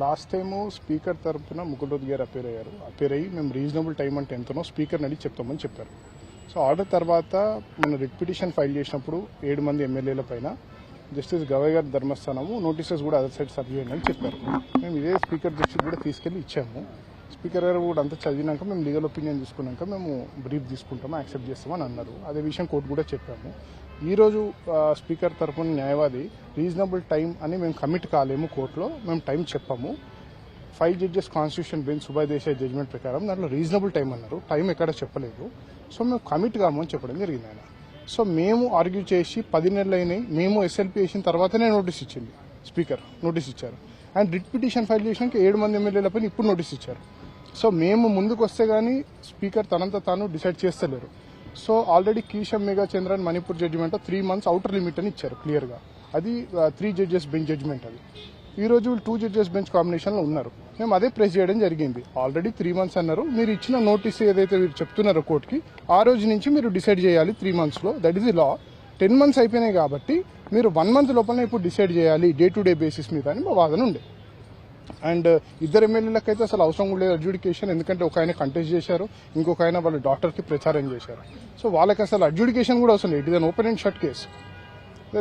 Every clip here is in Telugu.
లాస్ట్ టైము స్పీకర్ తరఫున ముకుల్ గారు అపేర్ అయ్యి మేము రీజనబుల్ టైం అంటే ఎంతనో స్పీకర్ని అడిగి చెప్తామని చెప్పారు. సో ఆర్డర్ తర్వాత మన రిట్ పిటిషన్ ఫైల్ చేసినప్పుడు 7 మంది ఎమ్మెల్యేల పైన జస్టిస్ గవై గారి ధర్మస్థానము నోటీసెస్ కూడా అదర్ సైడ్ సర్వ్ చేయండి అని చెప్పారు. మేము ఇదే స్పీకర్ దృష్టికి కూడా తీసుకెళ్లి ఇచ్చాము. స్పీకర్ గారు కూడా అంతా చదివినాక మేము లీగల్ ఒపీనియన్ తీసుకున్నాక మేము బ్రీఫ్ తీసుకుంటాము, యాక్సెప్ట్ చేస్తామని అన్నారు. అదే విషయం కోర్టు కూడా చెప్పాము. ఈరోజు స్పీకర్ తరఫున న్యాయవాది రీజనబుల్ టైం అని మేము కమిట్ కాలేము, కోర్టులో మేము టైం చెప్పాము. 5 judges constitution bench Subhash Desai judgement ప్రకారం దాంట్లో రీజనబుల్ టైం అన్నారు, టైం ఎక్కడ చెప్పలేదు. సో మేము కమిట్ కాము అని చెప్పడం జరిగింది ఆయన. సో మేము ఆర్గ్యూ చేసి 10 నెలలు అయినాయి, మేము ఎస్ఎల్పీ వేసిన తర్వాతనే నోటీస్ ఇచ్చింది స్పీకర్, నోటీస్ ఇచ్చారు. అండ్ రిట్ పిటిషన్ ఫైల్ చేసినాక 7 మంది ఎమ్మెల్యేల పైన ఇప్పుడు నోటీస్ ఇచ్చారు. సో మేము ముందుకు వస్తే గానీ స్పీకర్ తనంతా తాను డిసైడ్ చేస్తలేరు. So already Keisham Megha Chandran Manipur judgement 3 months outer limit అని ఇచ్చారు క్లియర్ గా. అది 3 జడ్జెస్ బెంచ్ జడ్జిమెంట్. అది ఈ రోజు 2 జడ్జెస్ బెంచ్ కాంబినేషన్ లో ఉన్నారు. మేము అదే ప్రెస్ చేయడం జరిగింది. ఆల్రెడీ 3 months అన్నారు. మీరు ఇచ్చిన నోటీస్ ఏదైతే మీరు చెప్తున్నారో కోర్టుకి, ఆ రోజు నుంచి మీరు డిసైడ్ చేయాలి 3 months లో. That is the law. 10 months అయిపోయినాయి కాబట్టి మీరు 1 month లోపల ఇప్పుడు డిసైడ్ చేయాలి డే టు డే బేసిస్ మీద అని మా వాదన ఉండే. అండ్ ఇద్దరు ఎమ్మెల్యేలకైతే అసలు అవసరం కూడా లేదు అడ్జుడికేషన్, ఎందుకంటే ఒక ఆయన కంటెస్ట్ చేశారు, ఇంకొక ఆయన వాళ్ళ డాక్టర్కి ప్రచారం చేశారు. సో వాళ్ళకి అసలు అడ్జుడికేషన్ కూడా అవసరం లేదు. It is an open and shut case.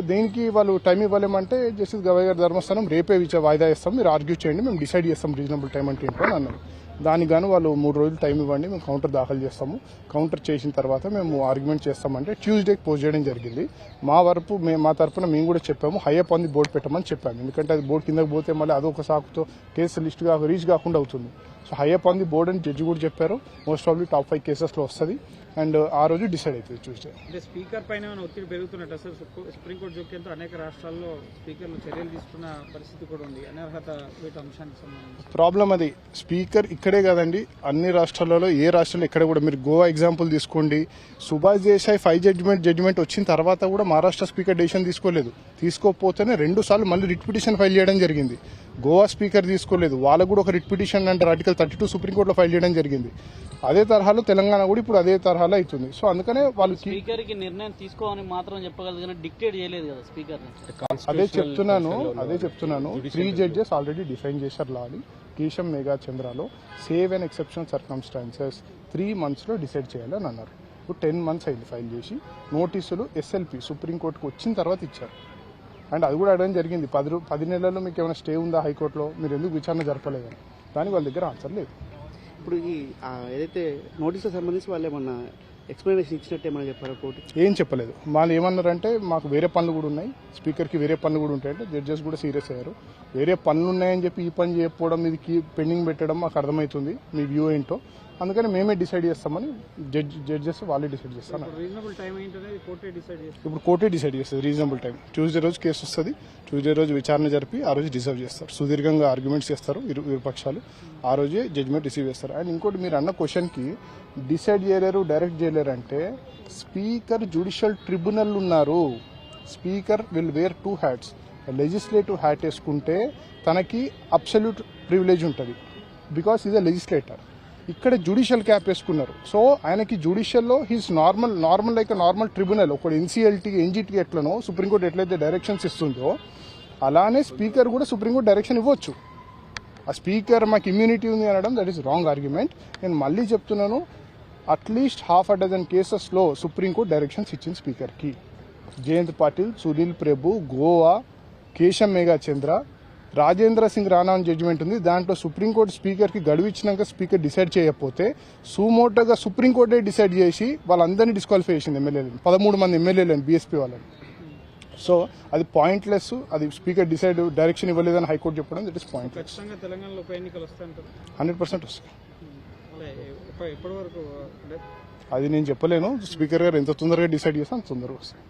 దేనికి వాళ్ళు టైం ఇవ్వలేమంటే జస్టిస్ గవై గారి ధర్మస్థానం రేపే వాయిదా ఇస్తాం, మీరు ఆర్గ్యూ చేయండి, మేము డిసైడ్ చేస్తాం రీజనబుల్ టైం అంటే ఏంటో అని అన్నారు. దానికి గాను వాళ్ళు 3 రోజులు టైం ఇవ్వండి, మేము కౌంటర్ దాఖలు చేస్తాము, కౌంటర్ చేసిన తర్వాత మేము ఆర్గ్యుమెంట్ చేస్తామంటే ట్యూస్డేకి పోస్ట్ చేయడం జరిగింది. మా తరఫున మేము కూడా చెప్పాము, హైయప్ ఆన్ ది బోర్డు పెట్టమని చెప్పాము. ఎందుకంటే అది బోర్డు కిందకి పోతే మళ్ళీ అదొక సాకుతో కేసు లిస్ట్ రీచ్ కాకుండా అవుతుంది. సో హైయప్ ఆన్ ది బోర్డు అని జడ్జి కూడా చెప్పారు. మోస్ట్ ప్రాబ్లీ టాప్ 5 కేసెస్లో వస్తుంది. అండ్ ఆ రోజు డిసైడ్ అవుతుంది ట్యూస్డే. అంటే స్పీకర్ పైన ఒత్తిడి పెరుగుతున్నట్టు అసలు సుప్రీంకోర్టు జోక్యంతో అనేక రాష్ట్రాల్లో స్పీకర్లు చర్యలు తీసుకున్న పరిస్థితి కూడా ఉంది. అనర్హత వీటి అంశానికి సంబంధించి ప్రాబ్లం అది. స్పీకర్ ఇక్కడే కాదండి, అన్ని రాష్ట్రాలలో, ఏ రాష్ట్రంలో ఎక్కడ కూడా మీరు గోవా ఎగ్జాంపుల్ తీసుకోండి. సుభాష్ దేశాయ్ 5 జడ్జిమెంట్ వచ్చిన తర్వాత కూడా మహారాష్ట్ర స్పీకర్ డెసిషన్ తీసుకోలేదు. తీసుకోకపోతేనే 2 సార్లు మళ్ళీ రిట్ పిటిషన్ ఫైల్ చేయడం జరిగింది. గోవా స్పీకర్ తీసుకోలేదు, వాళ్ళకు కూడా ఒక రిట్ పిటిషన్ అంటే ఆర్టికల్ 32 సుప్రీంకోర్టులో ఫైల్ చేయడం జరిగింది. అదే తరహాలో తెలంగాణ కూడా ఇప్పుడు అదే తరహాలో అవుతుంది. సో అందుకనే వాళ్ళు స్పీకర్ కి నిర్ణయం తీసుకోవాలని మాత్రం చెప్పగలదు కానీ డిక్టేట్ చేయలేదు కదా స్పీకర్. అదే చెప్తున్నాను 3 జడ్జెస్ ఆల్రెడీ డిఫైన్ చేశారు లాని. కీశం మేఘా చంద్రలో save and exceptional circumstances 3 months లో డిసైడ్ చేయాలని అన్నారు. ఇప్పుడు 10 months అయింది ఫైల్ చేసి. నోటీసులు ఎస్ఎల్పి సుప్రీంకోర్టుకు వచ్చిన తర్వాత ఇచ్చారు. అండ్ అది కూడా అడగడం జరిగింది, 10 నెలల్లో మీకు ఏమైనా స్టే ఉందా హైకోర్టులో, మీరు ఎందుకు విచారణ జరపలేదని. దానికి వాళ్ళ దగ్గర ఆన్సర్ లేదు. ఇప్పుడు ఈ ఏదైతే నోటీసులకు సంబంధించి వాళ్ళు ఏమన్నా ఎక్స్ప్లెనేషన్ ఇచ్చినట్టు ఏమైనా చెప్పారా కోర్టు? ఏం చెప్పలేదు. వాళ్ళు ఏమన్నారంటే మాకు వేరే పనులు కూడా ఉన్నాయి, స్పీకర్కి వేరే పనులు కూడా ఉంటాయంటే జడ్జెస్ కూడా సీరియస్ అయ్యారు. వేరే పనులు ఉన్నాయని చెప్పి ఈ పని చేయకపోవడం, ఇది పెండింగ్ పెట్టడం మాకు అర్థమవుతుంది, మీ వ్యూ ఏంటో, అందుకని మేమే డిసైడ్ చేస్తామని జడ్జెస్ వాళ్ళే డిసైడ్ చేస్తారు. ఇప్పుడు కోర్టే డిసైడ్ చేస్తుంది రీజనబుల్ టైం. ట్యూస్డే రోజు కేసు వస్తుంది, ట్యూస్డే రోజు విచారణ జరిపి ఆ రోజు రిజర్వ్ చేస్తారు. సుదీర్ఘంగా ఆర్గ్యుమెంట్స్ చేస్తారు ఇరు పక్షాలు, ఆ రోజే జడ్జిమెంట్ రిసీవ్ చేస్తారు. అండ్ ఇంకోటి మీరు అన్న క్వశ్చన్కి డిసైడ్ చేయలేరు, డైరెక్ట్ చేయలేరు అంటే స్పీకర్ జ్యుడిషియల్ ట్రిబ్యునల్ ఉన్నారు. Speaker will wear 2 hats. Legislative hat వేసుకుంటే తనకి అబ్సల్యూట్ ప్రివిలేజ్ ఉంటుంది, బికాస్ ఈజ్ అ లెజిస్లేటర్. ఇక్కడ జ్యుడిషియల్ క్యాప్ వేసుకున్నారు. సో ఆయనకి జ్యుడిషియల్లో he's normal like normal tribunal. ఒక ఎన్సీఎల్టీ ఎన్జిటీ ఎట్లనో సుప్రీంకోర్టు ఎట్లయితే డైరెక్షన్స్ ఇస్తుందో అలానే స్పీకర్ కూడా సుప్రీంకోర్టు డైరెక్షన్ ఇవ్వచ్చు. ఆ స్పీకర్ మాకు ఇమ్యూనిటీ ఉంది అనడం దట్ ఈస్ రాంగ్ ఆర్గ్యుమెంట్. నేను మళ్ళీ చెప్తున్నాను, అట్లీస్ట్ 6 కేసెస్లో సుప్రీంకోర్టు డైరెక్షన్స్ ఇచ్చింది స్పీకర్కి. జయంత్ పాటిల్, సునీల్ ప్రభు, గోవా, కేశం మేఘా చంద్ర, రాజేంద్ర సింగ్ రాణా జడ్జిమెంట్ ఉంది. దాంట్లో సుప్రీంకోర్టు స్పీకర్కి గడువు ఇచ్చినాక స్పీకర్ డిసైడ్ చేయకపోతే సుమోటోగా సుప్రీంకోర్టే డిసైడ్ చేసి వాళ్ళందరినీ డిస్క్వాలిఫై చేసింది ఎమ్మెల్యేలను, 13 మంది ఎమ్మెల్యేలను, బీఎస్పీ వాళ్ళని. సో అది పాయింట్లెస్. అది స్పీకర్ డిసైడ్ డైరెక్షన్ ఇవ్వలేదని హైకోర్టు చెప్పడం దట్ ఇస్ పాయింట్లెస్. 100% వస్తాయి. అది నేను చెప్పలేను. స్పీకర్ గారు ఎంత తొందరగా డిసైడ్ చేస్తే అంత తొందరగా వస్తాయి.